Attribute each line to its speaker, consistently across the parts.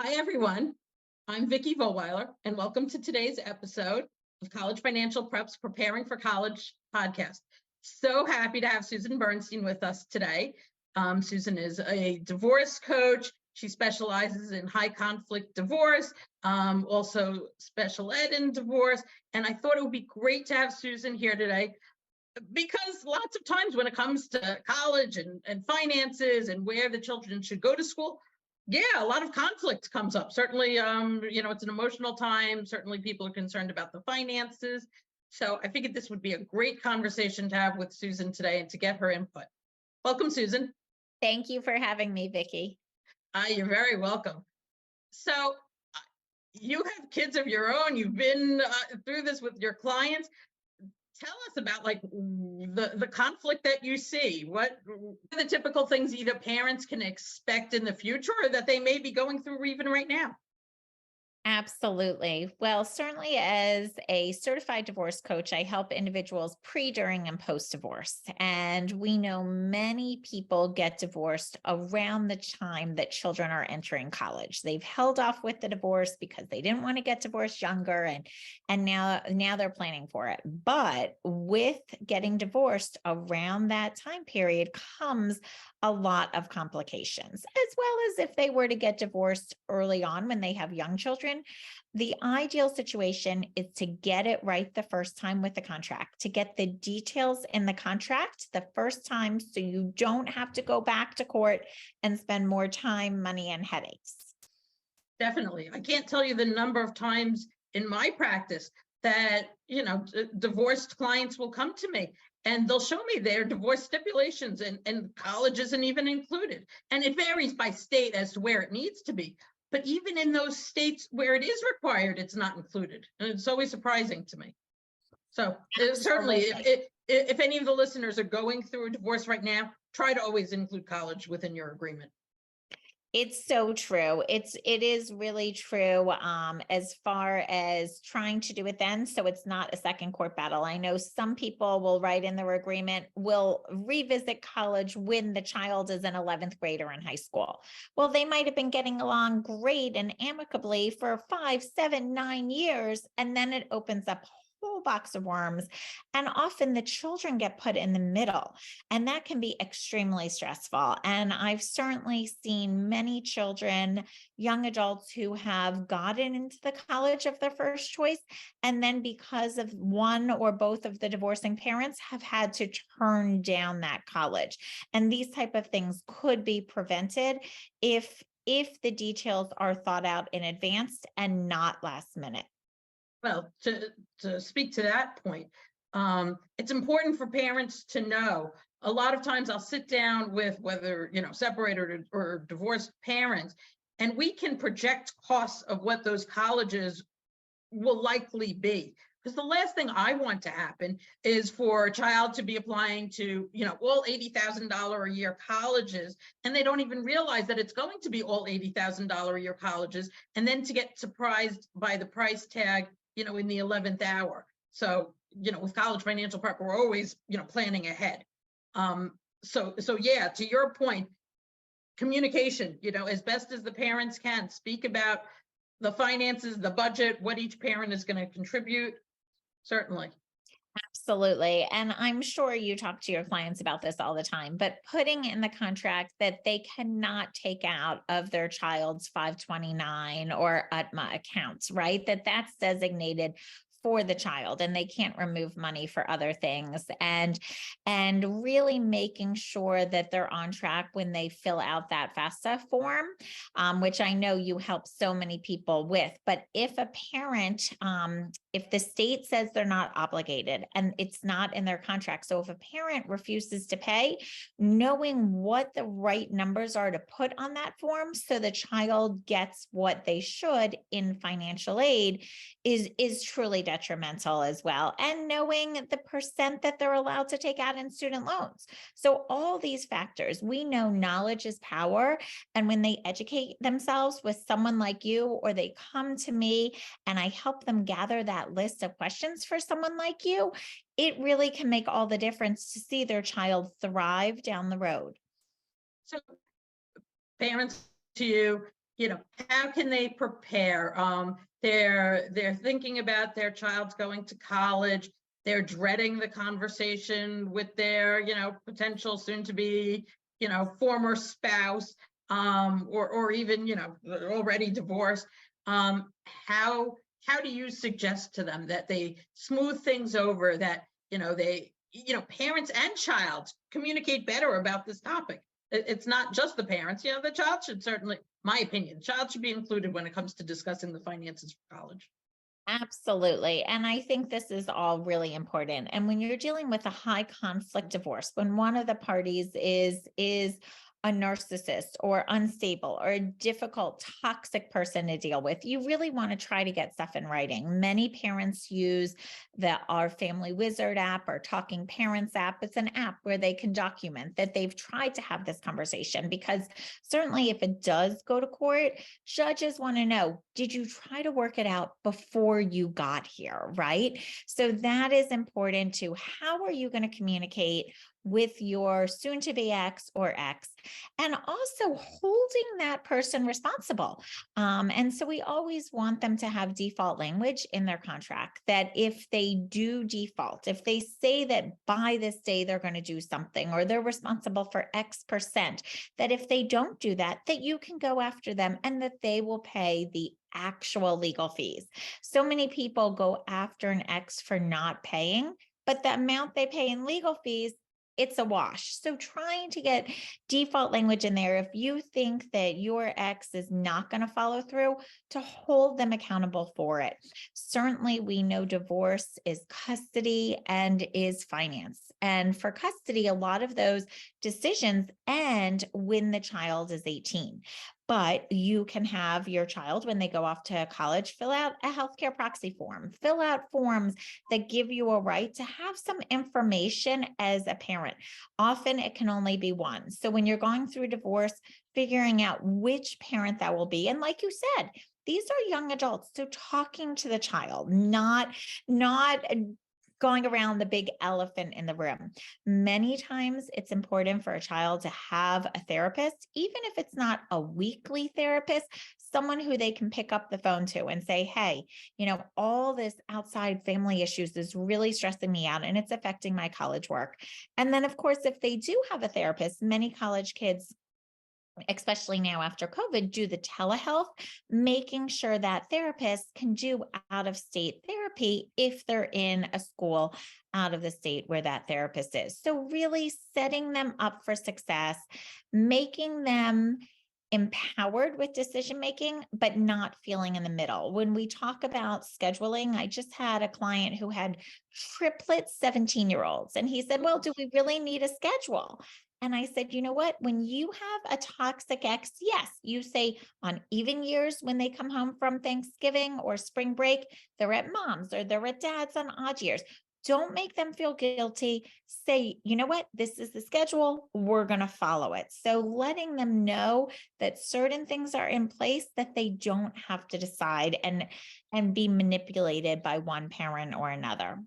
Speaker 1: Hi, everyone. I'm Vicki Vollweiler, and welcome to today's episode of College Financial Preps Preparing for College podcast. So happy to have Susan Bernstein with us today. Susan is a divorce coach. She specializes in high conflict divorce, also special ed in divorce. And I thought it would be great to have Susan here today because lots of times when it comes to college and finances and where the children should go to school, a lot of conflict comes up. Certainly, it's an emotional time. Certainly people are concerned about the finances. So I figured this would be a great conversation to have with Susan today and to get her input. Welcome, Susan.
Speaker 2: Thank you for having me, Vicki.
Speaker 1: You're very welcome. So you have kids of your own. You've been through this with your clients. Tell us about the conflict that you see. What are the typical things either parents can expect in the future or that they may be going through even right now?
Speaker 2: Absolutely. Well, certainly as a certified divorce coach, I help individuals pre, during, and post divorce. And we know many people get divorced around the time that children are entering college. They've held off with the divorce because they didn't want to get divorced younger, and now they're planning for it. But with getting divorced around that time period comes a lot of complications, as well as if they were to get divorced early on when they have young children. The ideal situation is to get it right the first time with the contract, to get the details in the contract the first time so you don't have to go back to court and spend more time, money, and headaches.
Speaker 1: Definitely. I can't tell you the number of times in my practice that, divorced clients will come to me and they'll show me their divorce stipulations, and college isn't even included. And it varies by state as to where it needs to be. But even in those states where it is required, it's not included. And it's always surprising to me. So certainly, if any of the listeners are going through a divorce right now, try to always include college within your agreement.
Speaker 2: It's so true. It is really true as far as trying to do it then, so it's not a second court battle. I know some people will write in their agreement, will revisit college when the child is an 11th grade or in high school. Well, they might have been getting along great and amicably for 5, 7, 9 years, and then it opens up whole box of worms. And often the children get put in the middle, and that can be extremely stressful. And I've certainly seen many children, young adults who have gotten into the college of their first choice, and then because of one or both of the divorcing parents have had to turn down that college. And these type of things could be prevented if the details are thought out in advance and not last minute.
Speaker 1: Well, to speak to that point, it's important for parents to know. A lot of times I'll sit down with whether, separated or divorced parents, and we can project costs of what those colleges will likely be. Because the last thing I want to happen is for a child to be applying to, all $80,000 a year colleges, and they don't even realize that it's going to be all $80,000 a year colleges, and then to get surprised by the price tag, in the 11th hour. So, with College Financial Prep, we're always, planning ahead. So yeah, to your point, communication, as best as the parents can, speak about the finances, the budget, what each parent is going to contribute. Certainly.
Speaker 2: Absolutely. And I'm sure you talk to your clients about this all the time, but putting in the contract that they cannot take out of their child's 529 or UTMA accounts, right? That's designated for the child and they can't remove money for other things, and really making sure that they're on track when they fill out that FAFSA form, which I know you help so many people with. But if a parent, if the state says they're not obligated and it's not in their contract, so if a parent refuses to pay, knowing what the right numbers are to put on that form so the child gets what they should in financial aid is truly detrimental as well. And knowing the percent that they're allowed to take out in student loans. So all these factors, we know knowledge is power. And when they educate themselves with someone like you, or they come to me and I help them gather that list of questions for someone like you, it really can make all the difference to see their child thrive down the road.
Speaker 1: So parents to you, how can they prepare? They're thinking about their child's going to college. They're dreading the conversation with their, potential soon to be, former spouse, or even, already divorced. How do you suggest to them that they smooth things over, that, parents and child communicate better about this topic? It's not just the parents, the child should certainly, my opinion, the child should be included when it comes to discussing the finances for college.
Speaker 2: Absolutely. And I think this is all really important. And when you're dealing with a high conflict divorce, when one of the parties is a narcissist or unstable or a difficult, toxic person to deal with, you really want to try to get stuff in writing. Many parents use our Family Wizard app or Talking Parents app. It's an app where they can document that they've tried to have this conversation, because certainly if it does go to court, judges want to know, did you try to work it out before you got here, right? So that is important too. How are you going to communicate with your soon-to-be ex or ex, and also holding that person responsible? And so we always want them to have default language in their contract, that if they do default, if they say that by this day they're going to do something, or they're responsible for X%, that if they don't do that, that you can go after them and that they will pay the actual legal fees. So many people go after an ex for not paying, but the amount they pay in legal fees, it's a wash. So trying to get default language in there, if you think that your ex is not going to follow through, to hold them accountable for it. Certainly, we know divorce is custody and is finance. And for custody, a lot of those decisions end when the child is 18. But you can have your child, when they go off to college, fill out a healthcare proxy form, fill out forms that give you a right to have some information as a parent. Often it can only be one. So when you're going through divorce, figuring out which parent that will be. And like you said, these are young adults. So talking to the child, not going around the big elephant in the room. Many times it's important for a child to have a therapist, even if it's not a weekly therapist, someone who they can pick up the phone to and say, hey, all this outside family issues is really stressing me out and it's affecting my college work. And then, of course, if they do have a therapist, many college kids, especially now after COVID, do the telehealth, making sure that therapists can do out-of-state therapy if they're in a school out of the state where that therapist is. So really setting them up for success, making them empowered with decision making, but not feeling in the middle. When we talk about scheduling, I just had a client who had triplet 17-year-olds, and he said, well, do we really need a schedule? And I said, you know what? When you have a toxic ex, yes, you say on even years when they come home from Thanksgiving or spring break, they're at mom's or they're at dad's on odd years. Don't make them feel guilty. Say, you know what? This is the schedule. We're going to follow it. So letting them know that certain things are in place, that they don't have to decide and be manipulated by one parent or another.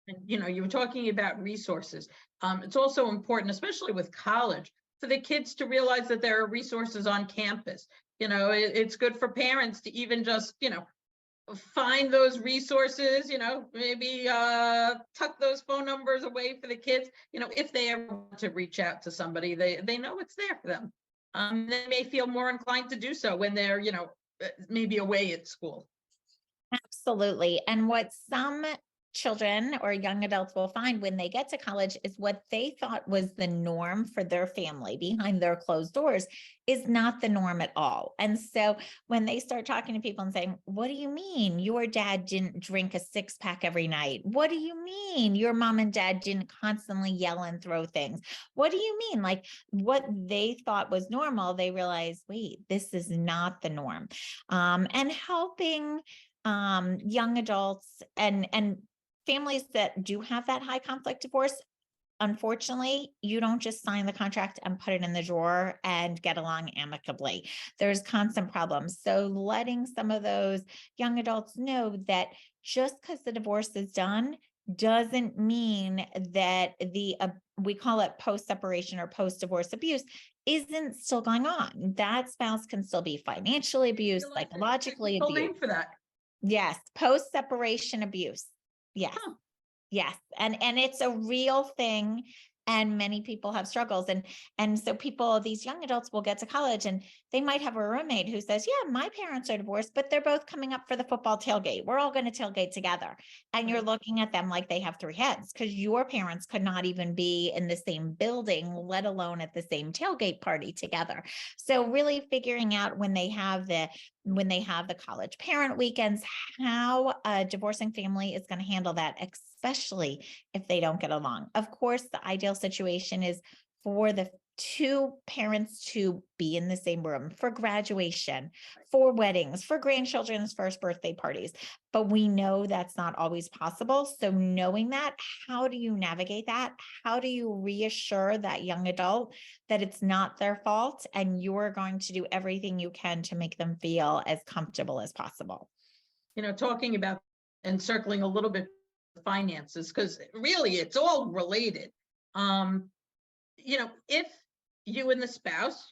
Speaker 1: And, you were talking about resources. It's also important, especially with college, for the kids to realize that there are resources on campus. It's good for parents to even just, find those resources, maybe tuck those phone numbers away for the kids, if they ever want to reach out to somebody, they know it's there for them. They may feel more inclined to do so when they're, maybe away at school.
Speaker 2: Absolutely. And what some children or young adults will find when they get to college is what they thought was the norm for their family behind their closed doors is not the norm at all. And so when they start talking to people and saying, what do you mean your dad didn't drink a 6-pack every night? What do you mean your mom and dad didn't constantly yell and throw things? What do you mean? Like what they thought was normal, they realize, wait, this is not the norm. And helping young adults and families that do have that high conflict divorce, unfortunately, you don't just sign the contract and put it in the drawer and get along amicably. There's constant problems. So letting some of those young adults know that just because the divorce is done doesn't mean that we call it post-separation or post-divorce abuse isn't still going on. That spouse can still be financially abused,
Speaker 1: Realize there's a
Speaker 2: psychologically
Speaker 1: technical
Speaker 2: abused.
Speaker 1: name for that.
Speaker 2: Yes, post-separation abuse. Yes.
Speaker 1: Huh.
Speaker 2: Yes. And it's a real thing. And many people have struggles. And so these young adults will get to college and they might have a roommate who says, yeah, my parents are divorced, but they're both coming up for the football tailgate. We're all going to tailgate together. And you're
Speaker 1: Right.
Speaker 2: looking at them like they have three heads, because your parents could not even be in the same building, let alone at the same tailgate party together. So really figuring out when they have the college parent weekends, how a divorcing family is going to handle that, especially if they don't get along. Of course, the ideal situation is for the two parents to be in the same room for graduation, for weddings, for grandchildren's first birthday parties. But we know that's not always possible. So knowing that, how do you navigate that? How do you reassure that young adult that it's not their fault and you're going to do everything you can to make them feel as comfortable as possible?
Speaker 1: Talking about and circling a little bit finances, because really it's all related. If you and the spouse,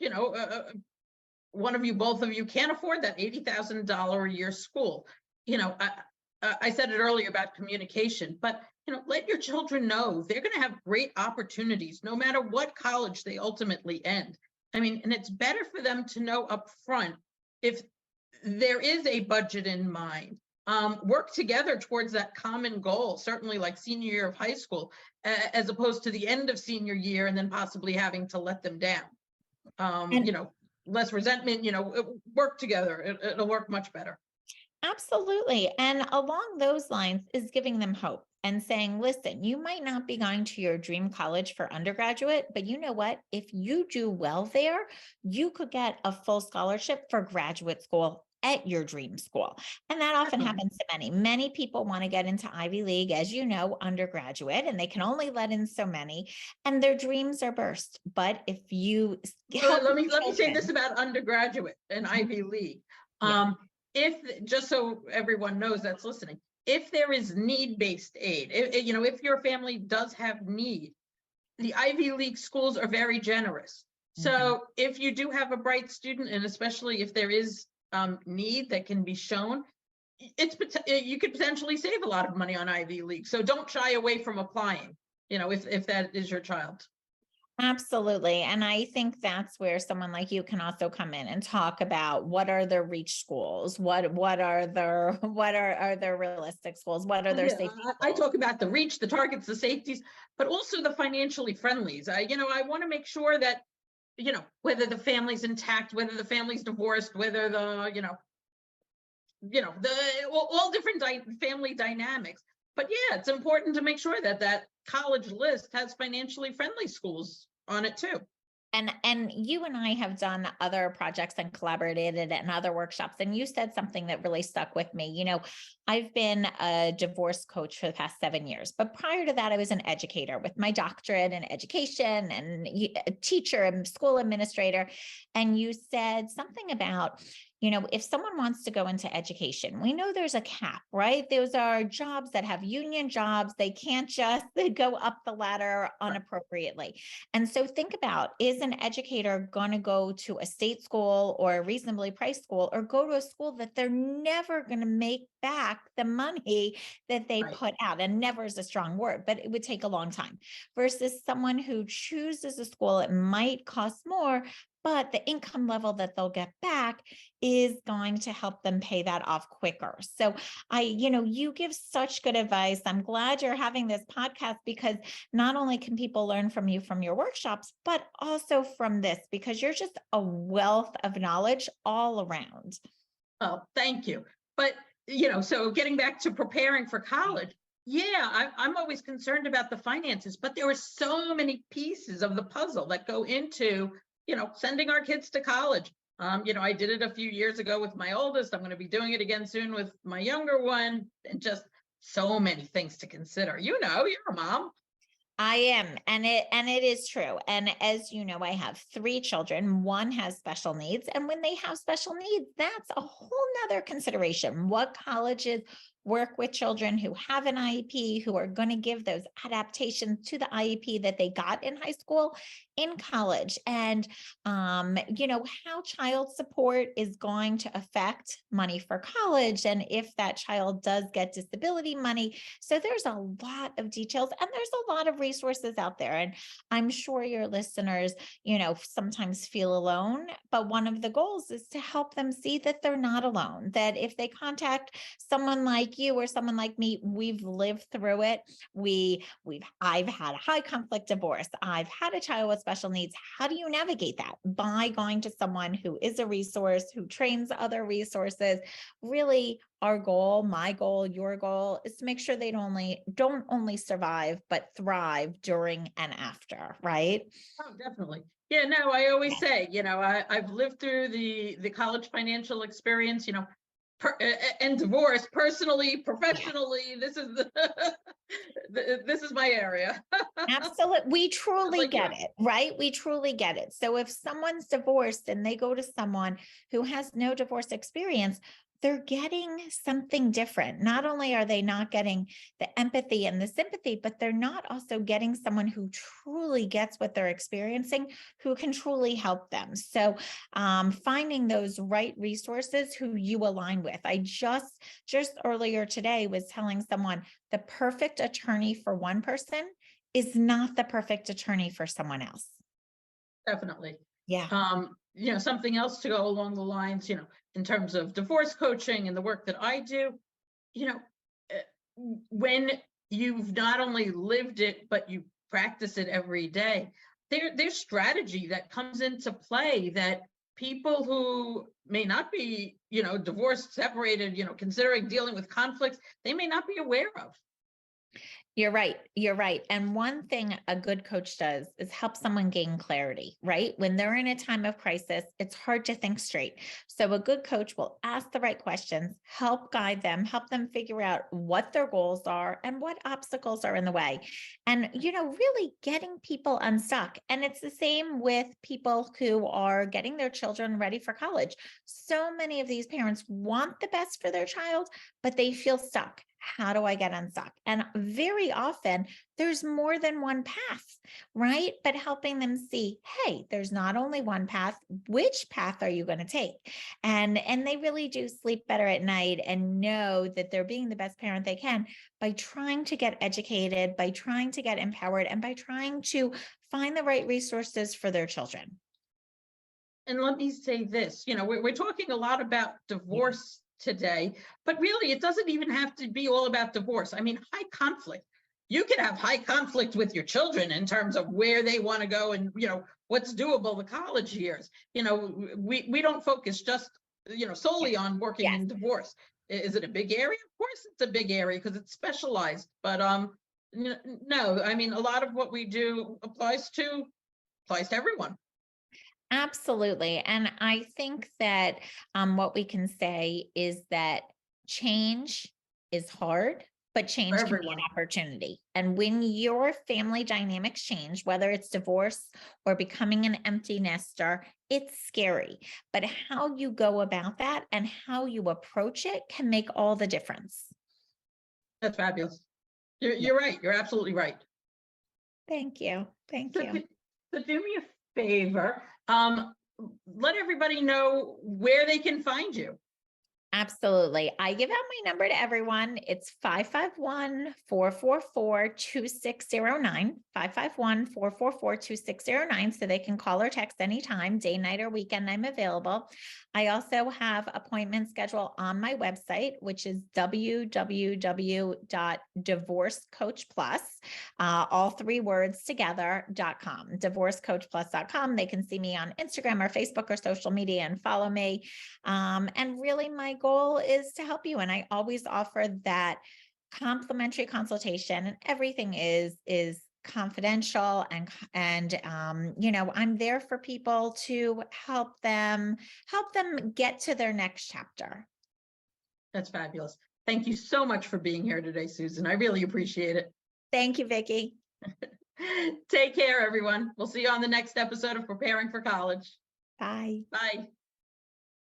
Speaker 1: one of you, both of you can't afford that $80,000 a year school. I said it earlier about communication, but let your children know they're going to have great opportunities no matter what college they ultimately end. I mean, and it's better for them to know up front if there is a budget in mind. Work together towards that common goal, certainly like senior year of high school, as opposed to the end of senior year and then possibly having to let them down.
Speaker 2: And
Speaker 1: Less resentment, work together. It'll work much better.
Speaker 2: absolutely. And along those lines is giving them hope and saying, listen, you might not be going to your dream college for undergraduate, but you know what? If you do well there, you could get a full scholarship for graduate school at your dream school. And that often
Speaker 1: Definitely.
Speaker 2: happens to many. Many people want to get into Ivy League, as you know, undergraduate, and they can only let in so many, and their dreams are burst. But if you help
Speaker 1: Let me say this
Speaker 2: children,
Speaker 1: about undergraduate and Ivy League.
Speaker 2: yeah.
Speaker 1: If just so everyone knows that's listening, if there is need-based aid, if your family does have need, the Ivy League schools are very generous. So if you do have a bright student, and especially if there is need that can be shown, you could potentially save a lot of money on Ivy League. So don't shy away from applying, if that is your child.
Speaker 2: Absolutely. And I think that's where someone like you can also come in and talk about what are their reach schools, what are their realistic schools, what are their
Speaker 1: Yeah,
Speaker 2: safety
Speaker 1: I
Speaker 2: schools.
Speaker 1: talk about the reach, the targets, the safeties, but also the financially friendlies. I want to make sure that, whether the family's intact, whether the family's divorced, whether all different family dynamics. But yeah, it's important to make sure that that college list has financially friendly schools on it too.
Speaker 2: And you and I have done other projects and collaborated and other workshops. And you said something that really stuck with me. I've been a divorce coach for the past 7 years, but prior to that, I was an educator with my doctorate in education and a teacher and school administrator. And you said something about, if someone wants to go into education, we know there's a cap, right? Those are jobs that have union jobs. They can't just go up the ladder inappropriately. And so think about, is an educator going to go to a state school or a reasonably priced school, or go to a school that they're never going to make back the money that they
Speaker 1: Right.
Speaker 2: put out? And never is a strong word, but it would take a long time, versus someone who chooses a school, it might cost more, but the income level that they'll get back is going to help them pay that off quicker. So you give such good advice. I'm glad you're having this podcast, because not only can people learn from you from your workshops, but also from this, because you're just a wealth of knowledge all around.
Speaker 1: Oh, thank you. But, so getting back to preparing for college, yeah, I'm always concerned about the finances, but there are so many pieces of the puzzle that go into, sending our kids to college. I did it a few years ago with my oldest. I'm going to be doing it again soon with my younger one, and just so many things to consider. You're a mom.
Speaker 2: I am. And it is true. And as you know, I have 3 children. One has special needs. And when they have special needs, that's a whole nother consideration. What colleges work with children who have an IEP, who are going to give those adaptations to the IEP that they got in high school, in college. And, how child support is going to affect money for college. And if that child does get disability money. So there's a lot of details and there's a lot of resources out there. And I'm sure your listeners, sometimes feel alone, but one of the goals is to help them see that they're not alone, that if they contact someone like you or someone like me, we've lived through it. I've had a high conflict divorce. I've had a child with special needs. How do you navigate that? By going to someone who is a resource, who trains other resources. Really, our goal, my goal, your goal is to make sure they don't only survive, but thrive during and after, right?
Speaker 1: Oh, definitely. Yeah, no, I always say, I've lived through the college financial experience, and divorce personally, professionally. This is this is my area.
Speaker 2: Absolutely. We truly
Speaker 1: Like
Speaker 2: get
Speaker 1: you.
Speaker 2: it, right? We truly get it. So if someone's divorced and they go to someone who has no divorce experience, they're getting something different. Not only are they not getting the empathy and the sympathy, but they're not also getting someone who truly gets what they're experiencing, who can truly help them. So finding those right resources who you align with. I just earlier today was telling someone the perfect attorney for one person is not the perfect attorney for someone else.
Speaker 1: Definitely.
Speaker 2: Yeah.
Speaker 1: Something else to go along the lines, in terms of divorce coaching and the work that I do, when you've not only lived it, but you practice it every day, there's strategy that comes into play that people who may not be, divorced, separated, considering dealing with conflicts, they may not be aware of.
Speaker 2: You're right. You're right. And one thing a good coach does is help someone gain clarity, right? When they're in a time of crisis, it's hard to think straight. So a good coach will ask the right questions, help guide them, help them figure out what their goals are and what obstacles are in the way. And, really getting people unstuck. And it's the same with people who are getting their children ready for college. So many of these parents want the best for their child, but they feel stuck. How do I get unstuck? And very often there's more than one path, right? But helping them see, hey, there's not only one path. Which path are you going to take? And they really do sleep better at night and know that they're being the best parent they can by trying to get educated, by trying to get empowered, and by trying to find the right resources for their children.
Speaker 1: And let me say this, we're talking a lot about divorce today, but really it doesn't even have to be all about divorce. I mean, high conflict. You could have high conflict with your children in terms of where they want to go and, what's doable the college years. We don't focus just, solely on working in divorce. Is it a big area? Of course it's a big area because it's specialized. But no, I mean, a lot of what we do applies to everyone.
Speaker 2: Absolutely. And I think that what we can say is that change is hard, but change can be an opportunity. And when your family dynamics change, whether it's divorce or becoming an empty nester, it's scary. But how you go about that and how you approach it can make all the difference.
Speaker 1: That's fabulous. You're right. You're absolutely right.
Speaker 2: Thank you. Thank you.
Speaker 1: So do me a favor. Let everybody know where they can find you.
Speaker 2: Absolutely. I give out my number to everyone. It's 551-444-2609, 551-444-2609. So they can call or text anytime, day, night, or weekend. I'm available. I also have appointment schedule on my website, which is www.divorcecoachplus, all three words together.com, divorcecoachplus.com. They can see me on Instagram or Facebook or social media and follow me. And really my goal is to help you. And I always offer that complimentary consultation, and everything is confidential and I'm there for people to help them get to their next chapter.
Speaker 1: That's fabulous. Thank you so much for being here today, Susan. I really appreciate it.
Speaker 2: Thank you, Vicki.
Speaker 1: Take care, everyone. We'll see you on the next episode of Preparing for College.
Speaker 2: Bye.
Speaker 1: Bye.